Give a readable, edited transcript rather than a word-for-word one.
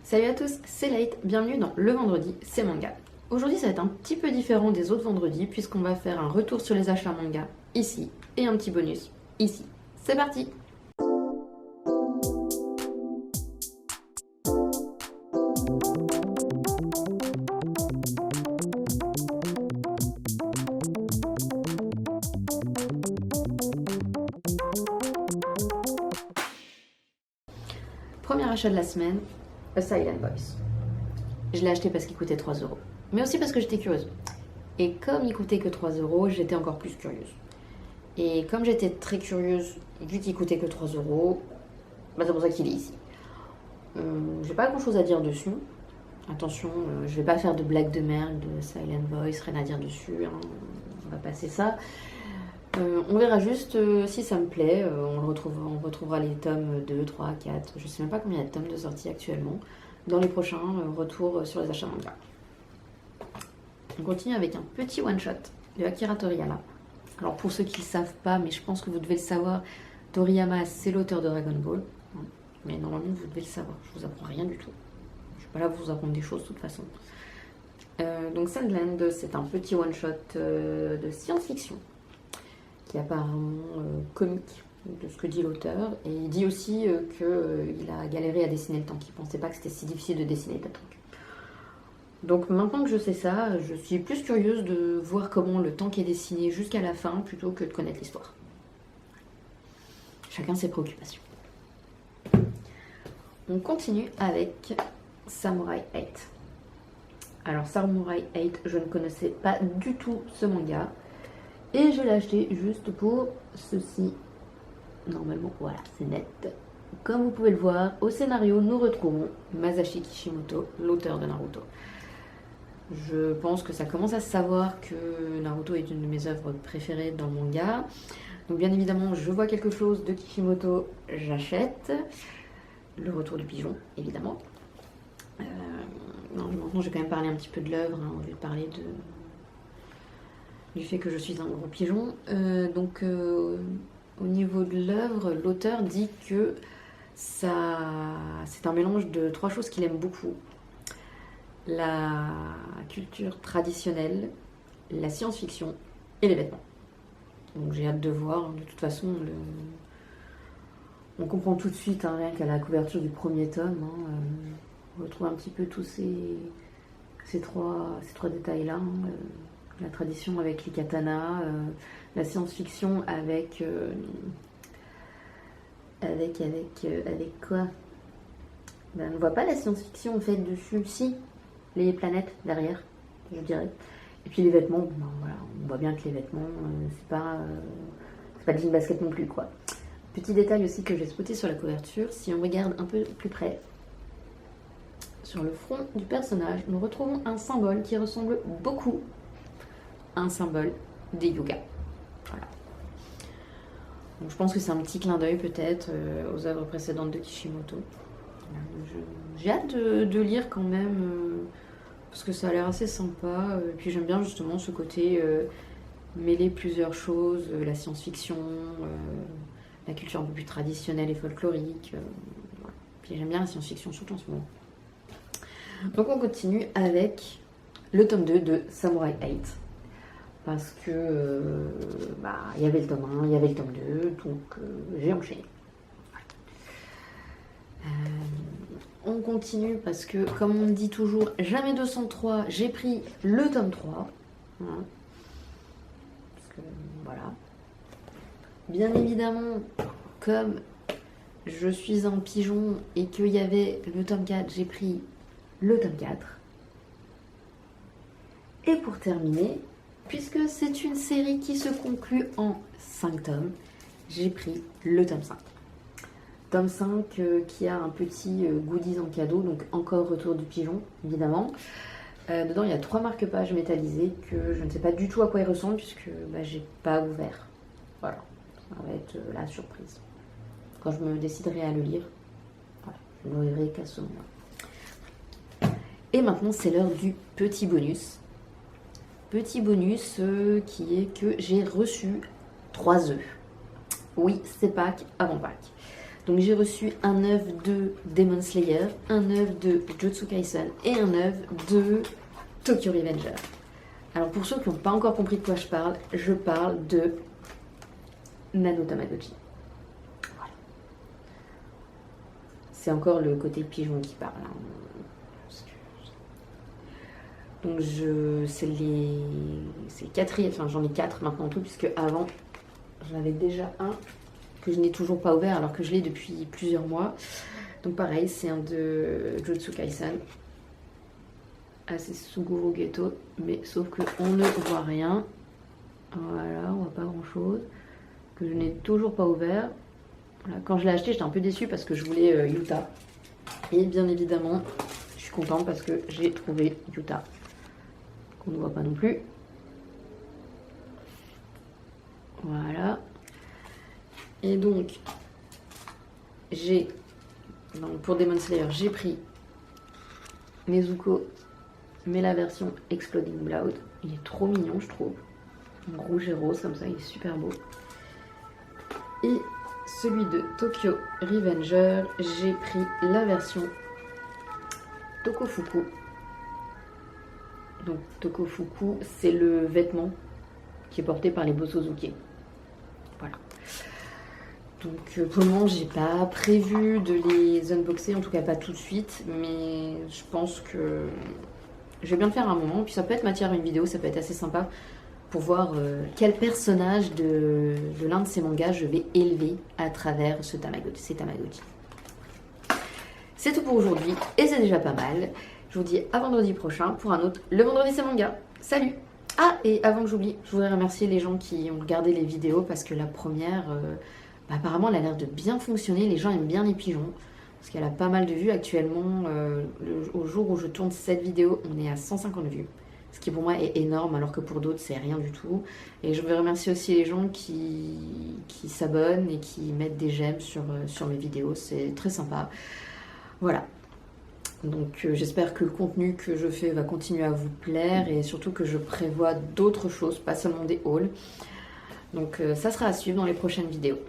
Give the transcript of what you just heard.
Salut à tous, c'est Late, bienvenue dans Le Vendredi, c'est Manga. Aujourd'hui ça va être un petit peu différent des autres vendredis puisqu'on va faire un retour sur les achats manga ici et un petit bonus ici. C'est parti! Premier achat de la semaine, A Silent Voice. Je l'ai acheté parce qu'il coûtait 3 euros, mais aussi parce que j'étais curieuse. Et comme il coûtait que 3 euros, j'étais encore plus curieuse. Et comme j'étais très curieuse, vu qu'il coûtait que 3 euros, c'est pour ça qu'il est ici. J'ai pas grand chose à dire dessus. Attention, je vais pas faire de blagues de merde, de Silent Voice, rien à dire dessus, hein. On va passer ça. On verra juste si ça me plaît. On retrouvera les tomes 2, 3, 4. Je sais même pas combien il y a de tomes de sortie actuellement. Dans les prochains retours sur les achats manga. On continue avec un petit one-shot de Akira Toriyama. Alors pour ceux qui ne le savent pas, mais je pense que vous devez le savoir, Toriyama c'est l'auteur de Dragon Ball. Mais normalement vous devez le savoir, je vous apprends rien du tout. Je suis pas là pour vous apprendre des choses de toute façon. Donc Sandland, c'est un petit one-shot de science-fiction qui est apparemment comique de ce que dit l'auteur. Et il dit aussi qu'il a galéré à dessiner le temps, qu'il pensait pas que c'était si difficile de dessiner le truc. Donc maintenant que je sais ça, je suis plus curieuse de voir comment le tank est dessiné jusqu'à la fin plutôt que de connaître l'histoire. Chacun ses préoccupations. On continue avec Samurai 8. Alors Samurai 8, je ne connaissais pas du tout ce manga. Et je l'ai acheté juste pour ceci. Normalement, voilà, c'est net. Comme vous pouvez le voir, au scénario, nous retrouvons Masashi Kishimoto, l'auteur de Naruto. Je pense que ça commence à se savoir que Naruto est une de mes œuvres préférées dans le manga. Donc bien évidemment, je vois quelque chose de Kishimoto, j'achète. Le retour du pigeon, évidemment. Maintenant, je vais quand même parler un petit peu de l'œuvre. On va parler du fait que je suis un gros pigeon. Au niveau de l'œuvre, l'auteur dit que c'est un mélange de 3 choses qu'il aime beaucoup. La culture traditionnelle, la science-fiction et les vêtements. Donc j'ai hâte de voir. De toute façon, on comprend tout de suite, rien qu'à la couverture du premier tome. On retrouve un petit peu tous ces trois détails-là. La tradition avec les katanas, la science-fiction avec quoi? On ne voit pas la science-fiction en fait dessus, si, les planètes derrière, je dirais. Et puis les vêtements, voilà, on voit bien que les vêtements, c'est pas de jean basket non plus, quoi. Petit détail aussi que j'ai spoté sur la couverture, si on regarde un peu plus près, sur le front du personnage, nous retrouvons un symbole qui ressemble beaucoup à un symbole des yogas. Voilà. Donc je pense que c'est un petit clin d'œil peut-être aux œuvres précédentes de Kishimoto. J'ai hâte de lire quand même, parce que ça a l'air assez sympa. Et puis j'aime bien justement ce côté mêler plusieurs choses, la science-fiction, la culture un peu plus traditionnelle et folklorique. Voilà. Puis j'aime bien la science-fiction, surtout en ce moment. Donc on continue avec le tome 2 de Samurai 8. Parce que il y avait le tome 1, il y avait le tome 2, donc j'ai enchaîné. On continue parce que, comme on dit toujours, jamais 203, j'ai pris le tome 3. Parce que, voilà. Bien évidemment, comme je suis un pigeon et qu'il y avait le tome 4, j'ai pris le tome 4. Et pour terminer, puisque c'est une série qui se conclut en 5 tomes, j'ai pris le tome 5. Tome 5 qui a un petit goodies en cadeau, donc encore retour du pigeon, évidemment. Dedans, il y a 3 marque-pages métallisés que je ne sais pas du tout à quoi ils ressemblent, puisque j'ai pas ouvert. Voilà, ça va être la surprise. Quand je me déciderai à le lire, voilà, je ne l'ouvrirai qu'à ce moment-là. Et maintenant, c'est l'heure du petit bonus. Petit bonus qui est que j'ai reçu 3 œufs. Oui, c'est Pâques avant Pâques. Donc j'ai reçu un œuf de Demon Slayer, un œuf de Jujutsu Kaisen et un œuf de Tokyo Revenger. Alors pour ceux qui n'ont pas encore compris de quoi je parle de Nano Tamagotchi. Voilà. C'est encore le côté pigeon qui parle. Hein. Donc c'est les quatrième, enfin j'en ai 4 maintenant en tout, puisque avant j'en avais déjà un que je n'ai toujours pas ouvert alors que je l'ai depuis plusieurs mois. Donc pareil, c'est un de Jujutsu Kaisen. Ah, c'est Suguru Geto, mais sauf qu'on ne voit rien. Voilà, on voit pas grand chose. Que je n'ai toujours pas ouvert. Voilà, quand je l'ai acheté, j'étais un peu déçue parce que je voulais Yuta. Et bien évidemment, je suis contente parce que j'ai trouvé Yuta. Qu'on ne voit pas non plus. Voilà. Et donc, pour Demon Slayer, j'ai pris Nezuko, mais la version Exploding Blood. Il est trop mignon, je trouve. En rouge et rose, comme ça, il est super beau. Et celui de Tokyo Revenger, j'ai pris la version Tokofuku. Donc, Tokofuku, c'est le vêtement qui est porté par les Bosozuke. Voilà. Donc pour le moment, j'ai pas prévu de les unboxer, en tout cas pas tout de suite, mais je pense que je vais bien le faire à un moment. Puis ça peut être matière à une vidéo, ça peut être assez sympa pour voir quel personnage de l'un de ces mangas je vais élever à travers ces Tamagotchi. C'est tout pour aujourd'hui et c'est déjà pas mal. Je vous dis à vendredi prochain pour un autre Le Vendredi c'est Manga. Salut! Ah, et avant que j'oublie, je voudrais remercier les gens qui ont regardé les vidéos parce que la première... apparemment, elle a l'air de bien fonctionner. Les gens aiment bien les pigeons. Parce qu'elle a pas mal de vues actuellement. Au jour où je tourne cette vidéo, on est à 150 vues. Ce qui pour moi est énorme, alors que pour d'autres, c'est rien du tout. Et je veux remercier aussi les gens qui s'abonnent et qui mettent des j'aime sur mes vidéos. C'est très sympa. Voilà. Donc j'espère que le contenu que je fais va continuer à vous plaire. Et surtout que je prévois d'autres choses, pas seulement des hauls. Donc ça sera à suivre dans les prochaines vidéos.